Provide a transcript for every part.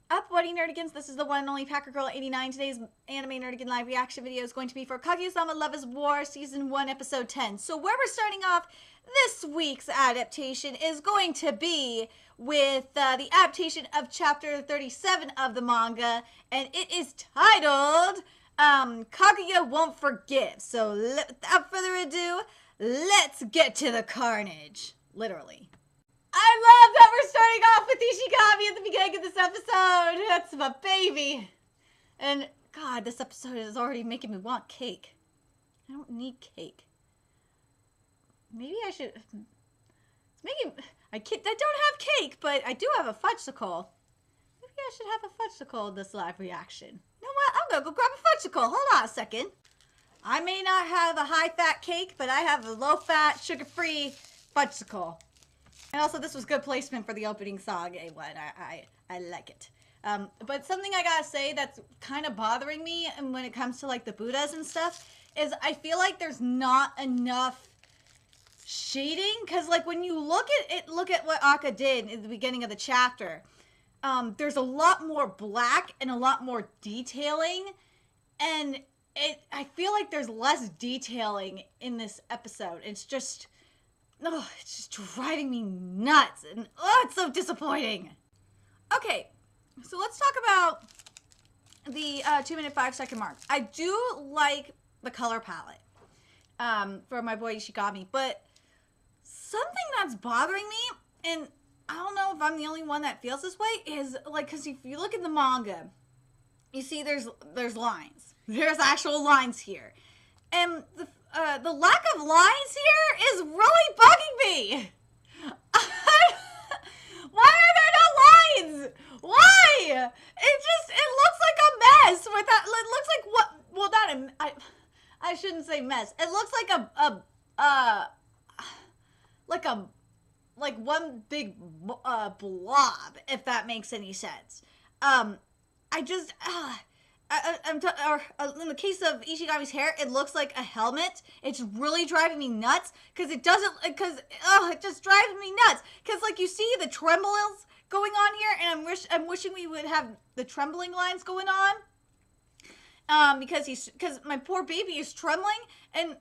Up, Buddy Nerdigans? This is the one and only Packer Girl 89. Today's anime Nerdigan live reaction video is going to be for Kaguya-Sama Love is War Season 1 Episode 10. So where we're starting off this week's adaptation is going to be with the adaptation of Chapter 37 of the manga, and it is titled Kaguya Won't Forgive. So without further ado, let's get to the carnage. Literally. I love that we're starting off with Ishigami at the beginning of this episode. That's my baby. And God, this episode is already making me want cake. I don't need cake. Maybe I should. It's making. I don't have cake, but I do have a fudgesicle. Maybe I should have a fudgesicle in this live reaction. You know what? I'm gonna go grab a fudgesicle. Hold on a second. I may not have a high-fat cake, but I have a low-fat, sugar-free fudgesicle. And also, this was good placement for the opening song, A1. I like it. But something I gotta say that's kind of bothering me, and when it comes to like the Buddhas and stuff, is I feel like there's not enough shading. Because like when you look at what Akka did in the beginning of the chapter, there's a lot more black and a lot more detailing, and I feel like there's less detailing in this episode. It's just. Oh, it's just driving me nuts, and oh, it's so disappointing. Okay, so let's talk about the 2-minute 5-second mark. I do like the color palette for my boy Ishigami, but something that's bothering me, and I don't know if I'm the only one that feels this way, is like, because if you look at the manga, you see there's lines. There's actual lines here, and the lack of lines here is really bugging me. Why are there no lines? Why? It looks like a mess with that. It looks like what? Well, not I shouldn't say mess. It looks like one big blob, if that makes any sense. In the case of Ishigami's hair, it looks like a helmet. It's really driving me nuts because it just drives me nuts. Because like you see the trembles going on here, and I'm wishing we would have the trembling lines going on. Because my poor baby is trembling, and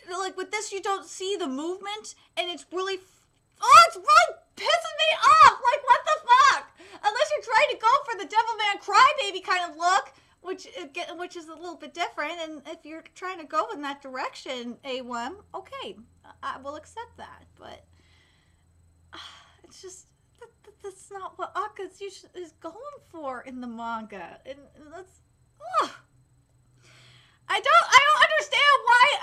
like with this you don't see the movement, and it's really pissing me off. Like what the fuck? Unless you're trying to go for the Devilman Crybaby kind of look. Which is a little bit different, and if you're trying to go in that direction, A1, okay, I will accept that, but it's just, that's not what Akka is going for in the manga, and that's, I don't understand why,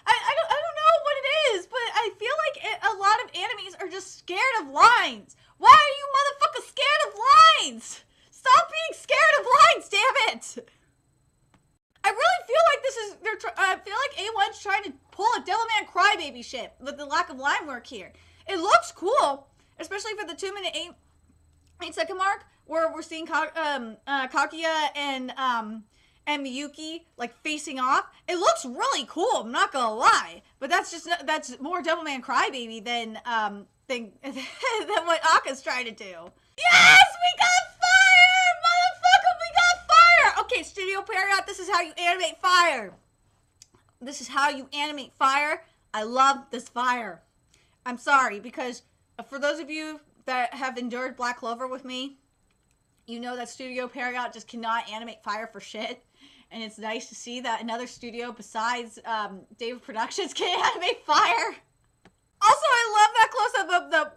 I don't know what it is, but I feel like a lot of animes are just scared of lines. Why are you motherfuckers scared of lines? Stop being scared of lines, damn it! I really feel like I feel like A1's trying to pull a Devilman Crybaby shit with the lack of line work here. It looks cool, especially for the 2-minute 8-second mark, where we're seeing Kaguya and Miyuki like facing off. It looks really cool, I'm not gonna lie. But that's more Devilman Crybaby than what Akka's trying to do. Yes, we got okay, Studio Period, this is how you animate fire. This is how you animate fire. I love this fire. I'm sorry, because for those of you that have endured Black Clover with me, you know that Studio Period just cannot animate fire for shit. And it's nice to see that another studio besides David Productions can animate fire. Also, I love that close-up of the...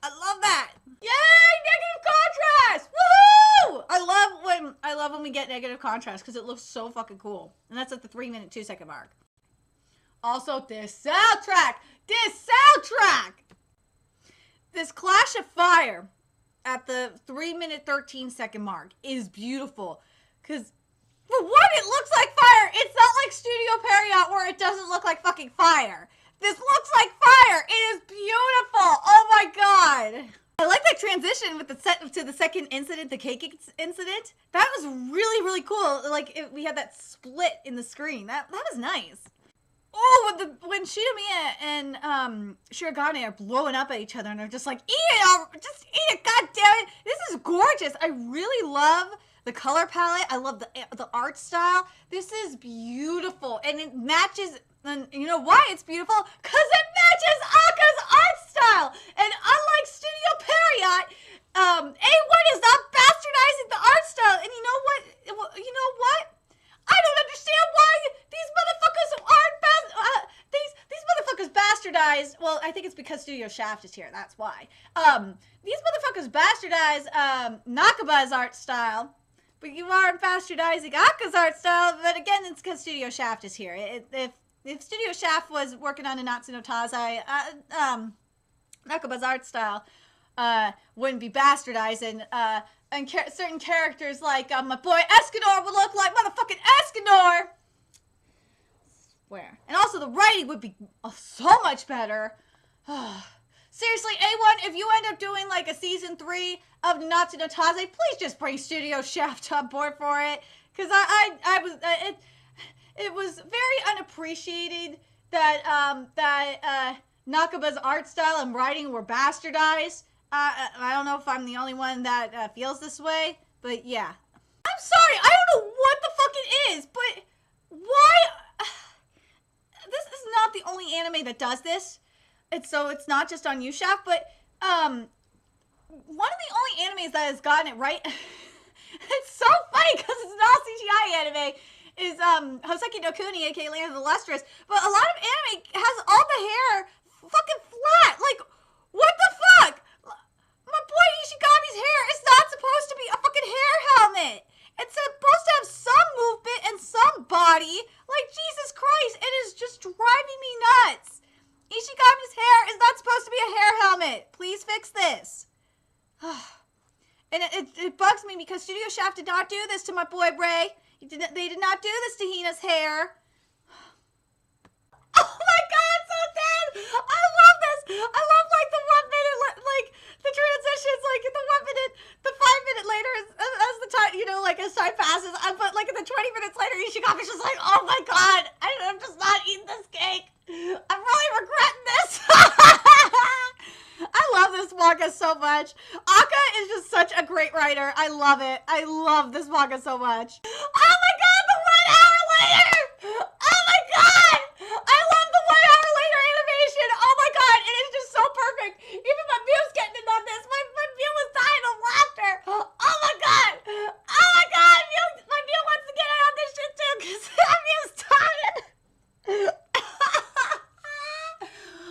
I love that. Yay, negative contrast! Woohoo! I love when we get negative contrast because it looks so fucking cool. And that's at the 3-minute 2-second mark. Also, this soundtrack! This clash of fire at the 3-minute 13-second mark is beautiful. Because for one, it looks like fire. It's not like Studio Period where it doesn't look like fucking fire. This looks like fire. It is beautiful. Oh my god. I like that transition with to the second incident, the cake incident. That was really, really cool. Like we had that split in the screen. That was nice. Oh, when Shinomiya and Shirogane are blowing up at each other, and they're just like, eat it, just eat it, god damn it. This is gorgeous. I really love the color palette. I love the art style. This is beautiful, and it matches. And you know why it's beautiful? Because it matches Akka's art style. And unlike Studio Period, A1 is not bastardizing the art style. And you know what? I don't understand why these motherfuckers aren't these motherfuckers bastardized. Well, I think it's because Studio Shaft is here. That's why. These motherfuckers bastardized Nakaba's art style. But you aren't bastardizing Akka's art style. But again, it's because Studio Shaft is here. If Studio Shaft was working on a Natsu no Taizai, Nakaba's art style wouldn't be bastardizing. And certain characters like my boy Escanor would look like motherfucking Escanor. Where? And also the writing would be so much better. Seriously, A1, if you end up doing like a season 3 of Natsu no Taizai, please just bring Studio Shaft on board for it. Because it was very unappreciated that Nakaba's art style and writing were bastardized. I don't know if I'm the only one that feels this way, but yeah. I'm sorry, I don't know what the fuck it is, but why? This is not the only anime that does this. It's not just on UShaft, but one of the only animes that has gotten it right. It's so funny because it's not CGI anime. Is Hoseki no Kuni, aka Land of the Lustrous, but a lot of anime has all the hair fucking flat. Like, what the fuck? My boy Ishigami's hair is not supposed to be a fucking hair helmet. It's supposed to have some movement and some body. Like, Jesus Christ, it is just driving me nuts. Ishigami's hair is not supposed to be a hair helmet. Please fix this. And it bugs me because Studio Shaft did not do this to my boy Ray. They did not do this to Hina's hair. Oh my god, it's so dead! I love this! I love like the 1 minute, like the transitions, like the 1 minute, the 5 minute later as the time, you know, like as time passes. But like in the 20 minutes later, Ishigami's just like, oh my god, I'm just not eating this cake. I'm really regretting this. I love this manga so much. Akka is just such a great writer. I love it. I love this manga so much. Oh my god, the 1 hour later! Oh my god! I love the 1 hour later animation. Oh my god, it is just so perfect. Even my Mew's getting in on this. My Mew was dying of laughter. Oh my god! Oh my god! My Mew wants to get in on this shit too because Mew's dying.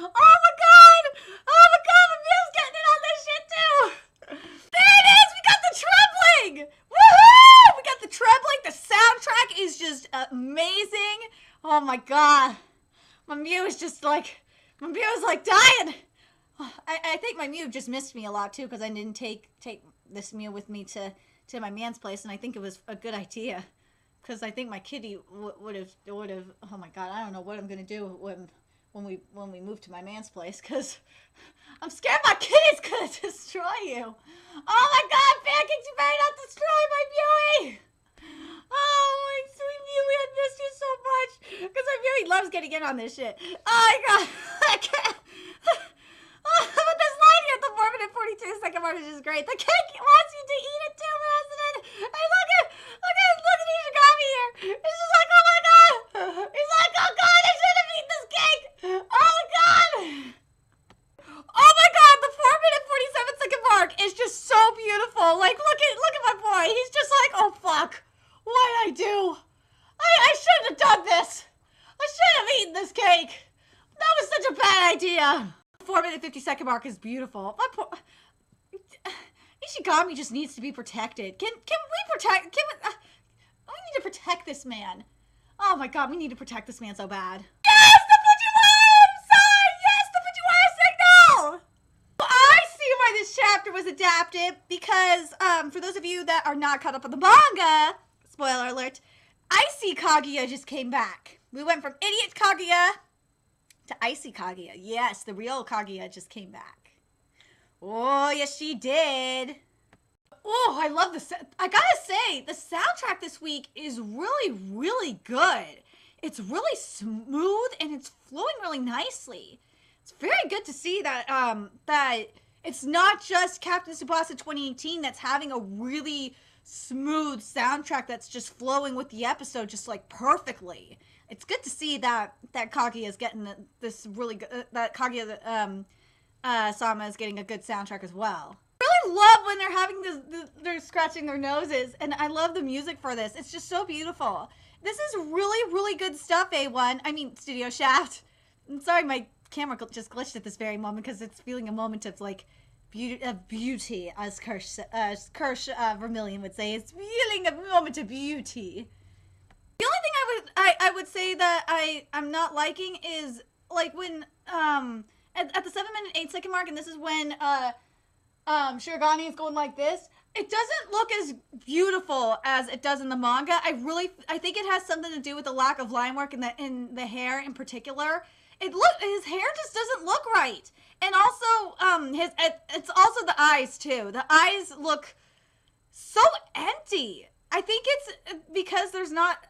Oh my god! Oh my god, my Mew's getting in on this shit too! There it is! We got the trembling! Woohoo! We got the trembling! The soundtrack is just amazing! Oh my god. My Mew is just like... My Mew is like dying! I think my Mew just missed me a lot too because I didn't take this Mew with me to my man's place, and I think it was a good idea. Because I think my kitty would have... Oh my god, I don't know what I'm gonna do when we move to my man's place, because I'm scared my kitty's gonna destroy you. Oh my god, Pancakes, you better not destroy my Mewie! Oh my sweet Mewie, I missed you so much, because my Mewie loves getting in on this shit. Oh my god, I can't. But this line here at the 4 minute 42-second mark is just great. The cake wants you to eat it too, President. Hey, look at Ishigami here. It's just like, oh my god. He's like, oh god, I should have eaten this cake. Oh my god. Oh my god, the 4 minute 47-second mark is just so beautiful. Like, look at my boy. He's just like, oh fuck. What did I do? I shouldn't have done this. I should have eaten this cake. That was such a bad idea. 4 minute 50-second mark is beautiful. My poor Ishigami just needs to be protected. Can we protect? We need to protect this man. Oh my god, we need to protect this man so bad. Yes, the Fujiwara sign. Yes, the Fujiwara signal. I see why this chapter was adapted because for those of you that are not caught up on the manga, spoiler alert, Icy Kaguya just came back. We went from idiot Kaguya to Icy Kaguya. Yes, the real Kaguya just came back. Oh, yes, she did. Oh, I love this. I gotta say, the soundtrack this week is really, really good. It's really smooth and it's flowing really nicely. It's very good to see that that It's not just Captain Tsubasa 2018 that's having a really smooth soundtrack that's just flowing with the episode just like perfectly. It's good to see that Kaguya is getting this really good, that Kaguya Sama is getting a good soundtrack as well. I really love when they're having they're scratching their noses, and I love the music for this. It's just so beautiful. This is really, really good stuff, A1. I mean, Studio Shaft. I'm sorry, my camera just glitched at this very moment because it's feeling a moment of like beauty, as Kirsch Vermillion would say. It's feeling a moment of beauty. The only thing I would say that I'm not liking is like when at the 7-minute 8-second mark, and this is when Shirogane is going like this. It doesn't look as beautiful as it does in the manga. I think it has something to do with the lack of line work in the hair in particular. His hair just doesn't look right. And also it's also the eyes too. The eyes look so empty. I think it's because there's not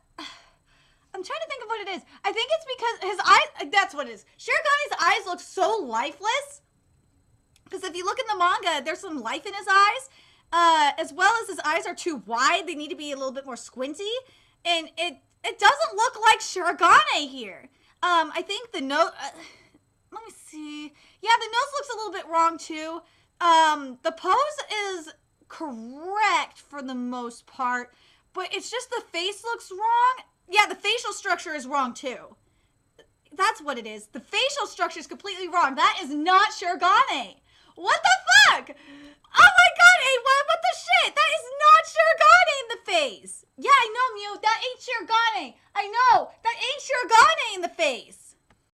I'm trying to think of what it is. I think it's because his eyes, that's what it is. Shirogane's eyes look so lifeless. Because if you look in the manga, there's some life in his eyes. As well as his eyes are too wide. They need to be a little bit more squinty. And it doesn't look like Shirogane here. I think the nose, let me see. Yeah, the nose looks a little bit wrong too. The pose is correct for the most part. But it's just the face looks wrong. Yeah, the facial structure is wrong too. That's what it is. The facial structure is completely wrong. That is not Shirogane. What the fuck? Oh my god, what the shit? That is not Shirogane in the face. Yeah, I know, Mew. That ain't Shirogane. I know. That ain't Shirogane in the face.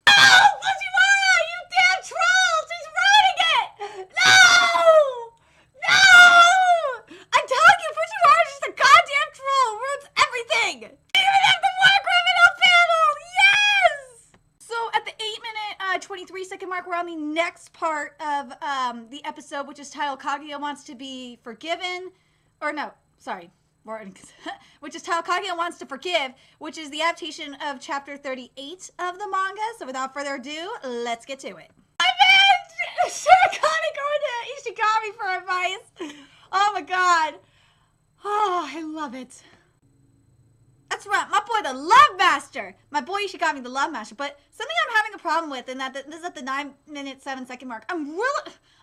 No! Fujiwara, you damn troll! She's ruining it! No! No! I'm telling you, Fujiwara's just a goddamn troll. Ruins everything. Even if the war criminal panel! Yes! So at the 8-minute, 23-second mark, we're on the next part of the episode, which is titled Kaguya Wants to Be Forgiven. Or no, sorry. Which is titled Kaguya Wants to Forgive, which is the adaptation of chapter 38 of the manga. So without further ado, let's get to it. I mean, Shirogane going to Ishigami for advice. Oh my god. Oh, I love it. That's right, my boy the Love Master. My boy Ishigami the Love Master. But something I'm having a problem with, and that this is at the 9-minute 7-second mark. I'm trying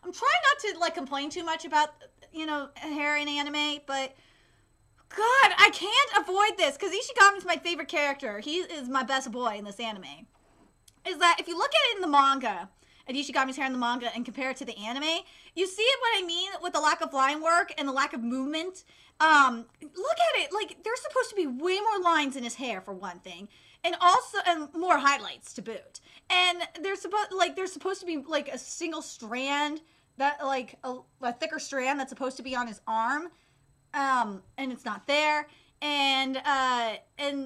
not to like complain too much about, you know, hair in anime, but God, I can't avoid this because Ishigami's my favorite character. He is my best boy in this anime. Is that if you look at it in the manga, at Ishigami's hair in the manga, and compare it to the anime, you see what I mean with the lack of line work and the lack of movement. Look at it. Like, there's supposed to be way more lines in his hair, for one thing. And also, and more highlights to boot. And there's supposed to be, like, a single strand, that, like, a thicker strand that's supposed to be on his arm. And it's not there. And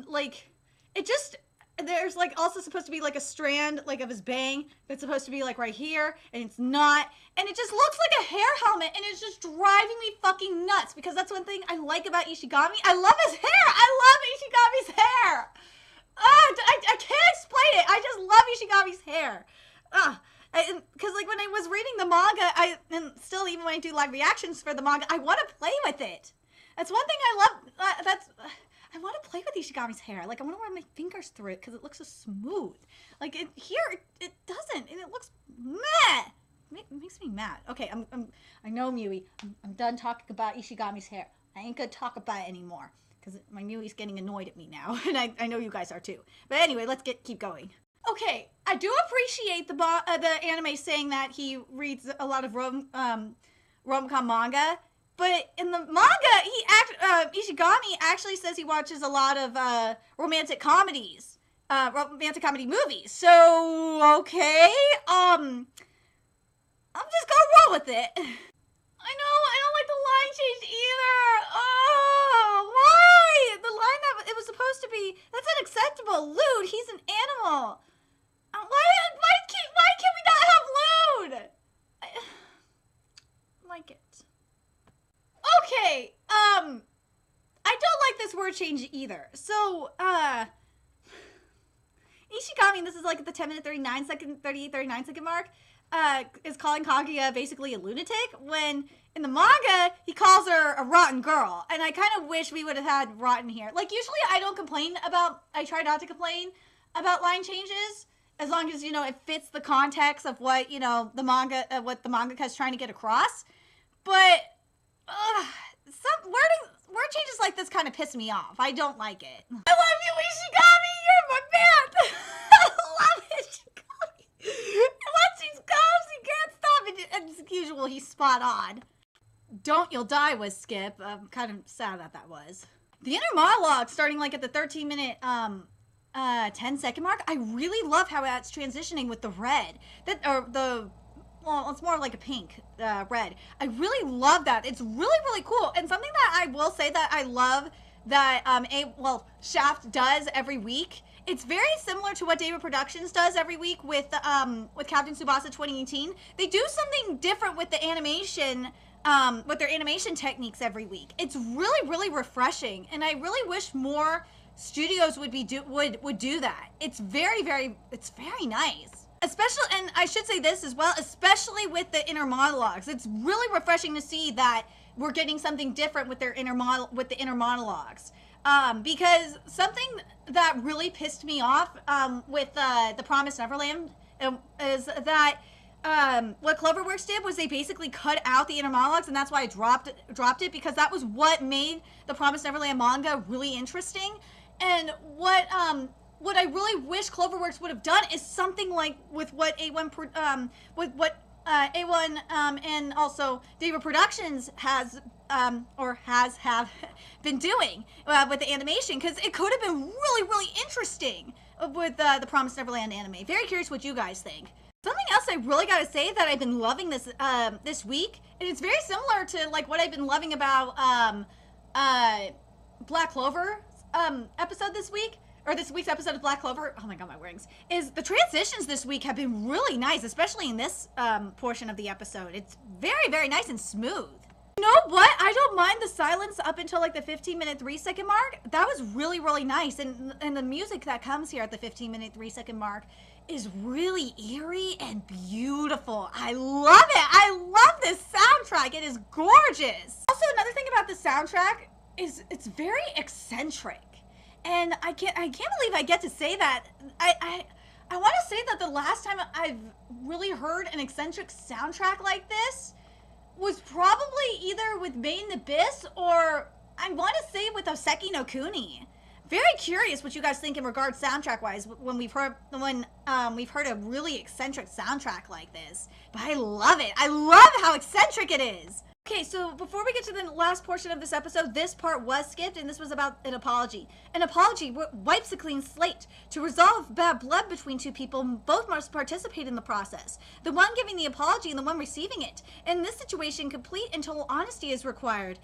like, it just, there's, like, also supposed to be, like, a strand, like, of his bang that's supposed to be, like, right here. And it's not. And it just looks like a hair helmet, and it's just driving me fucking nuts, because that's one thing I like about Ishigami. I love his hair! I love Ishigami's hair! I can't explain it! I just love Ishigami's hair. Because, like, when I was reading the manga, and still, even when I do live reactions for the manga, I want to play with it. That's one thing I love. I want to play with Ishigami's hair. Like, I want to run my fingers through it, because it looks so smooth. Like, here, it doesn't, and it looks meh. It makes me mad. Okay, I know, Miyuki. I'm done talking about Ishigami's hair. I ain't gonna talk about it anymore, because my Miyuki's getting annoyed at me now, and I know you guys are too. But anyway, let's keep going. Okay, I do appreciate the anime saying that he reads a lot of rom-com manga, but in the manga, Ishigami actually says he watches a lot of romantic comedy movies. So okay, I'm just gonna roll with it. I know, I don't like the line change either. Oh, why? The line that it was supposed to be, that's unacceptable. Lewd, he's an animal. Why can we not have Lewd? I like it. Okay, I don't like this word change either. So, Ishigami, this is like at the 10-minute 38, 39 second mark. is calling Kaguya basically a lunatic, when in the manga he calls her a rotten girl. And I kind of wish we would have had rotten here. Like, usually I try not to complain about line changes, as long as, it fits the context of what, what the mangaka is trying to get across. But some word changes like this kind of piss me off. I don't like it. I love you, Ishigami. You're my man. I love Ishigami. Once he goes, he can't stop it. As usual, he's spot on. Don't You'll Die was Skip. I'm kind of sad that was. The inner monologue starting like at the 13-minute 10-second mark. I really love how it's transitioning with the red. Well, it's more like a pink, red. I really love that. It's really, really cool. And something that I will say that I love that Shaft does every week. It's very similar to what David Productions does every week with Captain Tsubasa 2018. They do something different with the animation, with their animation techniques every week. It's really, really refreshing, and I really wish more studios would do that. It's very, very nice. Especially, and I should say this as well, especially with the inner monologues. It's really refreshing to see that we're getting something different with the inner monologues. Because something that really pissed me off with The Promised Neverland is that what Cloverworks did was they basically cut out the inner monologues, and that's why I dropped it, because that was what made the Promised Neverland manga really interesting. And what I really wish Cloverworks would have done is something like with what A1 and also David Productions have been doing with the animation, because it could have been really, really interesting with the Promised Neverland anime. Very curious what you guys think. Something else I really gotta say that I've been loving this week, and it's very similar to like what I've been loving about Black Clover episode this week. Or this week's episode of Black Clover, oh my god, my wings, is the transitions this week have been really nice, especially in this portion of the episode. It's very, very nice and smooth. You know what? I don't mind the silence up until like the 15-minute 3-second mark. That was really, really nice. And the music that comes here at the 15-minute 3-second mark is really eerie and beautiful. I love it. I love this soundtrack. It is gorgeous. Also, another thing about the soundtrack is it's very eccentric. And I can't believe I get to say that. I want to say that the last time I've really heard an eccentric soundtrack like this was probably either with Made in Abyss, or I want to say with Oseki no Kuni. Very curious what you guys think in regards soundtrack-wise when we've heard a really eccentric soundtrack like this. But I love it. I love how eccentric it is. Okay, so before we get to the last portion of this episode, this part was skipped, and this was about an apology. An apology wipes a clean slate. To resolve bad blood between two people, both must participate in the process. The one giving the apology and the one receiving it. In this situation, complete and total honesty is required.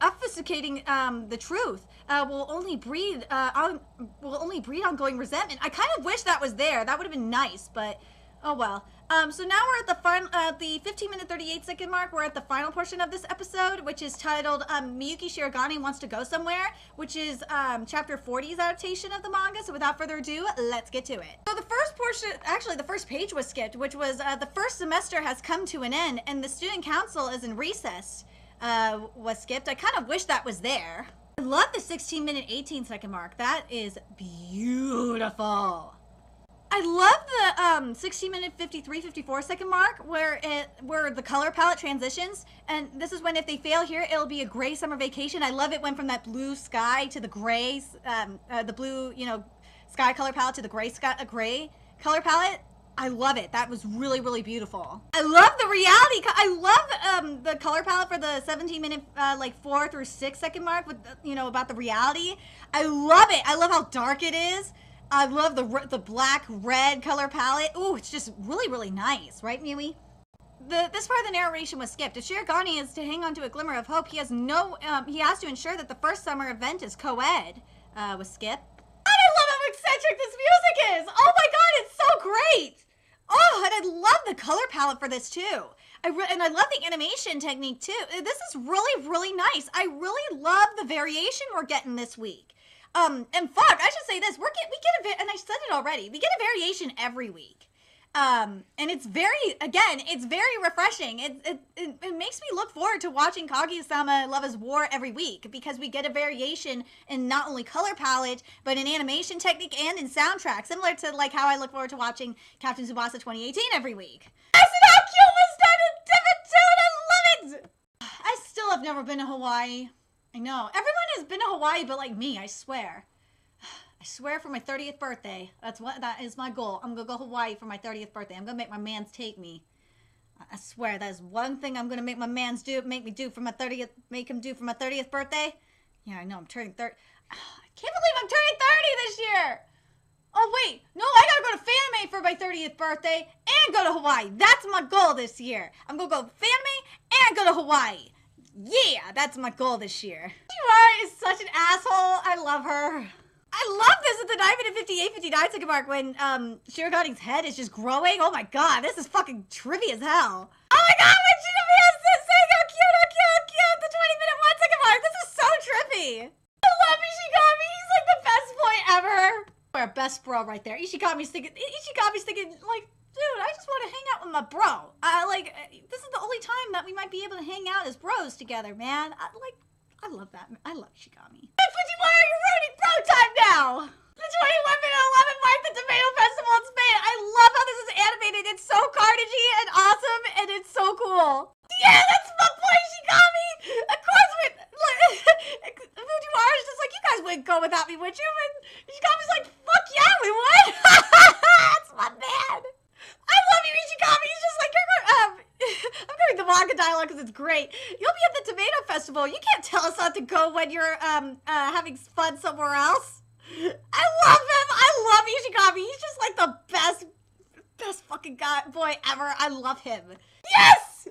Obfuscating the truth will only breed ongoing resentment. I kind of wish that was there. That would have been nice, but oh well. So now we're at the final, the 15-minute 38-second mark. We're at the final portion of this episode, which is titled Miyuki Shirogane Wants to Go Somewhere, which is chapter 40's adaptation of the manga. So without further ado, let's get to it. So the first portion, actually the first page was skipped, which was the first semester has come to an end and the student council is in recess, was skipped. I kind of wish that was there. I love the 16-minute 18-second mark. That is beautiful. I love the 16-minute 54-second mark where the color palette transitions, and this is when if they fail here, it'll be a gray summer vacation. I love it went from that blue sky to the gray, the blue, sky color palette to the gray color palette. I love it. That was really, really beautiful. I love the reality. I love the color palette for the 17-minute 4 through 6-second mark with about the reality. I love it. I love how dark it is. I love the black red color palette. Ooh, it's just really, really nice, right, Miui? This part of the narration was skipped. If Shirogane is to hang on to a glimmer of hope, he has to ensure that the first summer event is co-ed. Was skipped. And I love how eccentric this music is. Oh my god, it's so great. Oh, and I love the color palette for this too. And I love the animation technique too. This is really, really nice. I really love the variation we're getting this week. And fuck, I should say this, we get a, and I said it already, we get a variation every week. And it's it's very refreshing. It makes me look forward to watching Kaguya-Sama Love is War every week because we get a variation in not only color palette, but in animation technique and in soundtrack, similar to like how I look forward to watching Captain Tsubasa 2018 every week. I said how cute was that in Diva 2 and I love it! I still have never been to Hawaii. I know. Everyone has been to Hawaii but like me, I swear. I swear for my 30th birthday, that is my goal. I'm gonna go Hawaii for my 30th birthday. I'm gonna make my mans take me. I swear that is one thing I'm gonna make my mans make him do for my 30th birthday. Yeah, I know, I'm turning 30. I can't believe I'm turning 30 this year. Oh wait, no, I gotta go to Fanime for my 30th birthday and go to Hawaii. That's my goal this year. I'm gonna go to Fanime and go to Hawaii. Yeah, that's my goal this year. Shiwara is such an asshole. I love her. I love this at the 9 minute 58-59 second mark when Shirogane's head is just growing. Oh my god, this is fucking trippy as hell. Oh my god, when Shinobi has this saying how cute, the 20 minute 1 second mark. This is so trippy. I love Ishigami. He's like the best boy ever. Our best bro right there. Ishigami's thinking like, dude, I just want to hang out with my bro. This is the only time that we might be able to hang out as bros together, man. I love that. I love Shigami. Fujiwara, you're ruining bro time now! The 21 minute 11 mark, the Tomato Festival in Spain. I love how this is animated. It's so carnagey and awesome, and it's so cool. Yeah, that's my boy Shigami! Of course, Fujiwara's just like, you guys wouldn't go without me, would you? And Shigami's like, fuck yeah, we would! That's my man! I love you, Ishigami! He's just like, I'm going the manga dialogue because it's great. You'll be at the Tomato Festival. You can't tell us not to go when you're having fun somewhere else. I love him. I love Ishigami. He's just like the best fucking boy ever. I love him. Yes!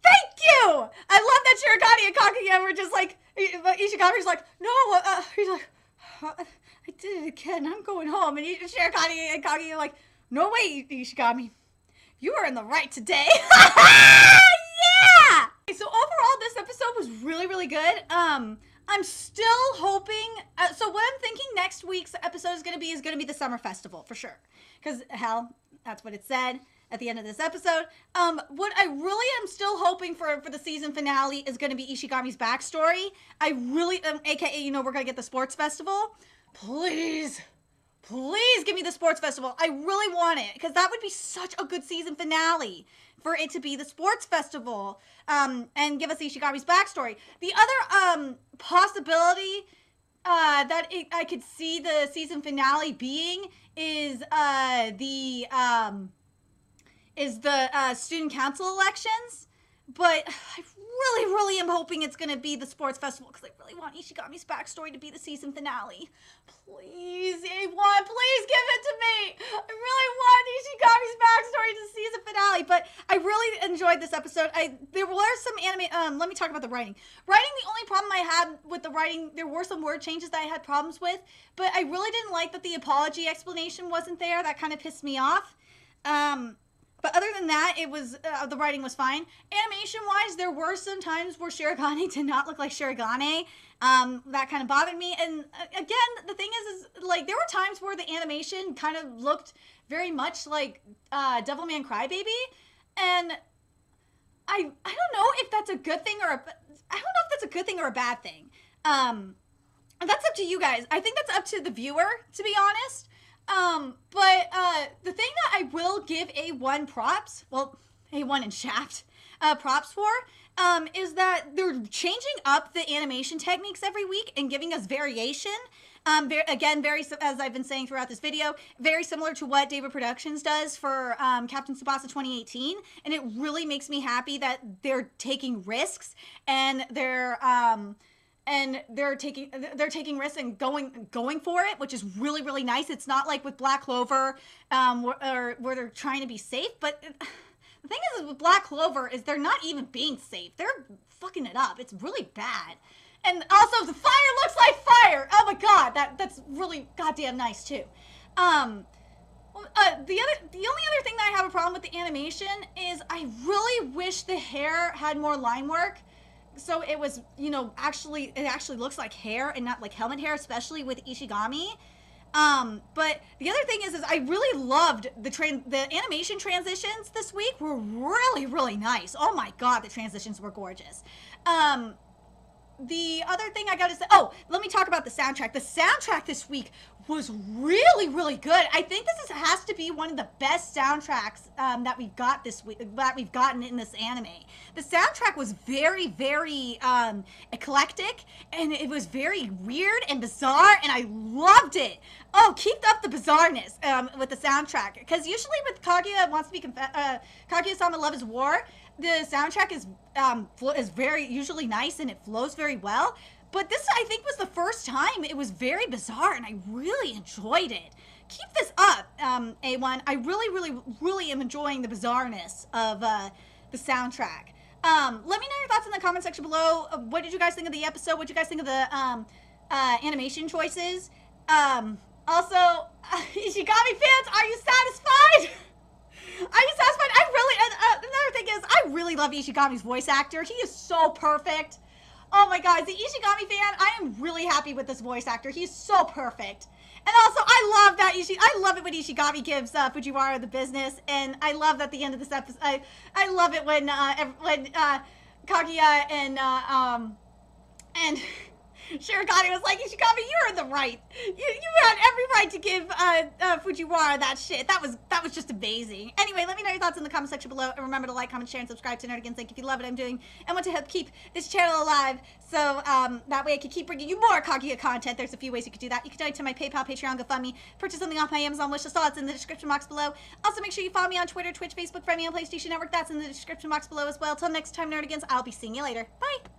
Thank you! I love that Shirogane and Kaguya were just like, Ishigami's like, no, he's like, I did it again. I'm going home. And Shirogane and Kaguya are like, no way, Ishigami. You were in the right today. Yeah! So overall, this episode was really, really good. I'm still hoping. So what I'm thinking next week's episode is gonna be the summer festival for sure. Because hell, that's what it said at the end of this episode. What I really am still hoping for the season finale is gonna be Ishigami's backstory. I really, AKA, we're gonna get the sports festival. Please give me the sports festival. I really want it because that would be such a good season finale for it to be the sports festival and give us Ishigami's backstory. The other possibility I could see the season finale being is the student council elections. But I really am hoping it's going to be the sports festival because I really want Ishigami's backstory to be the season finale. Please, A1, please give it to me. I really want Ishigami's backstory to season finale. But I really enjoyed this episode. There were some anime. Let me talk about the writing. Writing, the only problem I had with the writing, there were some word changes that I had problems with. But I really didn't like that the apology explanation wasn't there. That kind of pissed me off. But other than that, it was the writing was fine. Animation-wise, there were some times where Shirogane did not look like Shirogane. That kind of bothered me. And again, the thing is like there were times where the animation kind of looked very much like Devilman Crybaby, and I don't know if that's a good thing or I don't know if that's a good thing or a bad thing. That's up to you guys. I think that's up to the viewer, to be honest. But the thing that I will give A1 props, well, A1 and Shaft props for, is that they're changing up the animation techniques every week and giving us variation. Again, as I've been saying throughout this video, very similar to what David Productions does for Captain Tsubasa 2018, and it really makes me happy that they're taking risks and they're taking risks and going for it, which is really nice. It's not like with Black Clover, where they're trying to be safe. But the thing is with Black Clover is they're not even being safe. They're fucking it up. It's really bad. And also the fire looks like fire. Oh my god, that's really goddamn nice too. The only other thing that I have a problem with the animation is I really wish the hair had more line work. So it was, it actually looks like hair and not like helmet hair, especially with Ishigami. But the other thing is I really loved the animation transitions this week were really, really nice. Oh my god, the transitions were gorgeous. The other thing I gotta say, let me talk about the soundtrack. The soundtrack this week was really, really good. I think this has to be one of the best soundtracks that we've got this week, that we've gotten in this anime. The soundtrack was very, very eclectic, and it was very weird and bizarre, and I loved it. Oh, keep up the bizarreness with the soundtrack, because usually with Kaguya-Sama Love is War, the soundtrack is very usually nice and it flows very well. But this, I think, was the first time it was very bizarre, and I really enjoyed it. Keep this up, A1. I really, really, really am enjoying the bizarreness of the soundtrack. Let me know your thoughts in the comment section below. What did you guys think of the episode? What did you guys think of the animation choices? Also, Ishigami fans, are you satisfied? Are you satisfied? Another thing is, I really love Ishigami's voice actor. He is so perfect. Oh my god, as an Ishigami fan, I am really happy with this voice actor. He's so perfect. And also, I love that I love it when Ishigami gives Fujiwara the business, and I love that at the end of this episode, I love it when Kaguya and Shirogane was like, Ishigami, you're in the right. You had every right to give Fujiwara that shit. That was just amazing. Anyway, let me know your thoughts in the comment section below. And remember to like, comment, share, and subscribe to Nerdigans Inc. if you love what I'm doing and want to help keep this channel alive. So that way I can keep bringing you more Kaguya content. There's a few ways you could do that. You can donate to my PayPal, Patreon, GoFundMe, purchase something off my Amazon wishlist. All that's in the description box below. Also, make sure you follow me on Twitter, Twitch, Facebook, friend me on PlayStation Network. That's in the description box below as well. Till next time, Nerdigans, I'll be seeing you later. Bye.